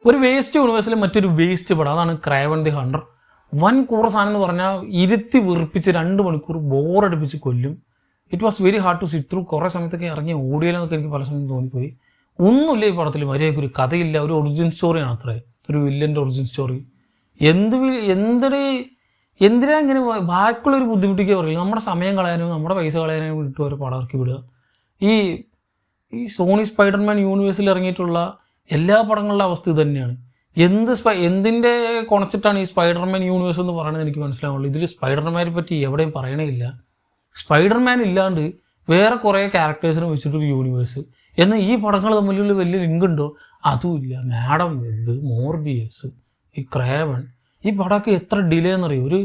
ഒരു വേസ്റ്റ് യൂണിവേഴ്സിലെ മറ്റൊരു വേസ്റ്റ് പടം, അതാണ് ക്രേവൺ ദി ഹണ്ടർ. വൻ സാധനം എന്ന് പറഞ്ഞാൽ ഇരുത്തി വെറുപ്പിച്ച് 2 മണിക്കൂർ ബോറടിപ്പിച്ച് കൊല്ലും. It was very hard to sit through. കുറേ സമയത്തൊക്കെ ഇറങ്ങി ഓടിയാലെന്നൊക്കെ എനിക്ക് പല സമയം തോന്നിപ്പോയി. ഒന്നുമില്ല ഈ പടത്തിൽ, മര്യാദയ്ക്ക് ഒരു കഥയില്ല, ഒരു ഒറിജിൻ സ്റ്റോറിയാണ് അത്രേ, ഒരു വില്ലൻ്റെ ഒറിജിൻ സ്റ്റോറി. എന്തിനാ ഇങ്ങനെ ബാക്കിയുള്ളൊരു ബുദ്ധിമുട്ടിക്കുക പറയില്ല. നമ്മുടെ സമയം കളയാനും നമ്മുടെ പൈസ കളയാനും വിട്ടു ഒരു പടം ഇറക്കി വിടുക. ഈ സോണി സ്പൈഡർമാൻ യൂണിവേഴ്സിൽ ഇറങ്ങിയിട്ടുള്ള എല്ലാ പടങ്ങളുടെ അവസ്ഥ ഇത് തന്നെയാണ്. എന്തിൻ്റെ കുണച്ചിട്ടാണ് ഈ സ്പൈഡർമാൻ യൂണിവേഴ്സ് എന്ന് പറയുന്നത് എനിക്ക് മനസ്സിലാവുള്ളൂ. ഇതിൽ സ്പൈഡർമാനെ പറ്റി എവിടെയും പറയണേ ഇല്ല. സ്പൈഡർമാൻ ഇല്ലാണ്ട് വേറെ കുറേ ക്യാരക്ടേഴ്സിനെ വെച്ചിട്ടൊരു യൂണിവേഴ്സ്. എന്നാൽ ഈ പടങ്ങൾ തമ്മിലുള്ള വലിയ ലിങ്ക് ഉണ്ടോ? അതുമില്ല. മാഡം വെബ്, മോർബിയസ്, ഈ ക്രേവൺ, ഈ പടമൊക്കെ എത്ര ഡിലേ എന്നറിയോ?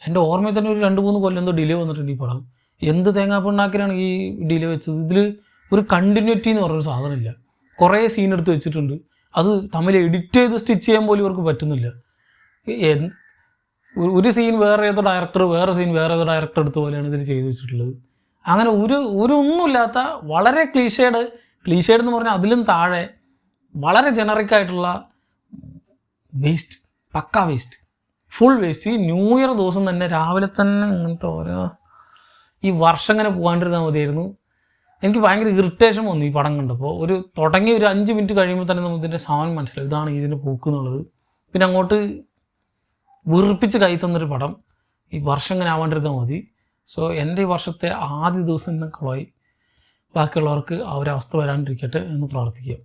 എൻ്റെ ഓർമ്മയിൽ തന്നെ ഒരു 2-3 കൊല്ലം എന്തോ ഡിലേ വന്നിട്ടുണ്ട് ഈ പടം. എന്ത് തേങ്ങാപ്പിണ്ണാക്കിനാണ് ഈ ഡിലേ വെച്ചത്? ഇതിൽ ഒരു കണ്ടിന്യൂറ്റി എന്ന് പറഞ്ഞൊരു സാധനമില്ല. കുറേ സീൻ എടുത്ത് വെച്ചിട്ടുണ്ട്, അത് തമ്മിൽ എഡിറ്റ് ചെയ്ത് സ്റ്റിച്ച് ചെയ്യാൻ പോലും ഇവർക്ക് പറ്റുന്നില്ല. ഒരു സീൻ വേറെ ഏതോ ഡയറക്ടർ, വേറെ സീൻ വേറെ ഏതോ ഡയറക്ടർ എടുത്ത പോലെയാണ് ഇതിൽ ചെയ്തു വെച്ചിട്ടുള്ളത്. അങ്ങനെ ഒന്നുമില്ലാത്ത വളരെ ക്ലീഷേഡ് എന്ന് പറഞ്ഞാൽ അതിലും താഴെ വളരെ ജനറിക്കായിട്ടുള്ള വേസ്റ്റ്, പക്കാ വേസ്റ്റ്, ഫുൾ വേസ്റ്റ്. ഈ ന്യൂ ഇയർ ദിവസം തന്നെ രാവിലെ തന്നെ ഇങ്ങനത്തെ ഈ വർഷം ഇങ്ങനെ പോകാണ്ടിരുന്നാൽ മതിയായിരുന്നു. എനിക്ക് ഭയങ്കര ഇറിറ്റേഷൻ വന്നു ഈ പടം കണ്ടപ്പോൾ. തുടങ്ങി ഒരു 5 മിനിറ്റ് കഴിയുമ്പോൾ തന്നെ നമുക്ക് ഇതിൻ്റെ സാധനം മനസ്സിലായി, ഇതാണ് ഇതിൻ്റെ പോക്ക് എന്നുള്ളത്. പിന്നെ അങ്ങോട്ട് വെറുപ്പിച്ച് കൈ തന്നൊരു പടം. ഈ വർഷം ഇങ്ങനെ ആവാണ്ടിരുന്നാൽ മതി. സോ എൻ്റെ ഈ വർഷത്തെ ആദ്യ ദിവസം തന്നെ കളായി. ബാക്കിയുള്ളവർക്ക് ആ ഒരു അവസ്ഥ വരാണ്ടിരിക്കട്ടെ എന്ന് പ്രാർത്ഥിക്കുക.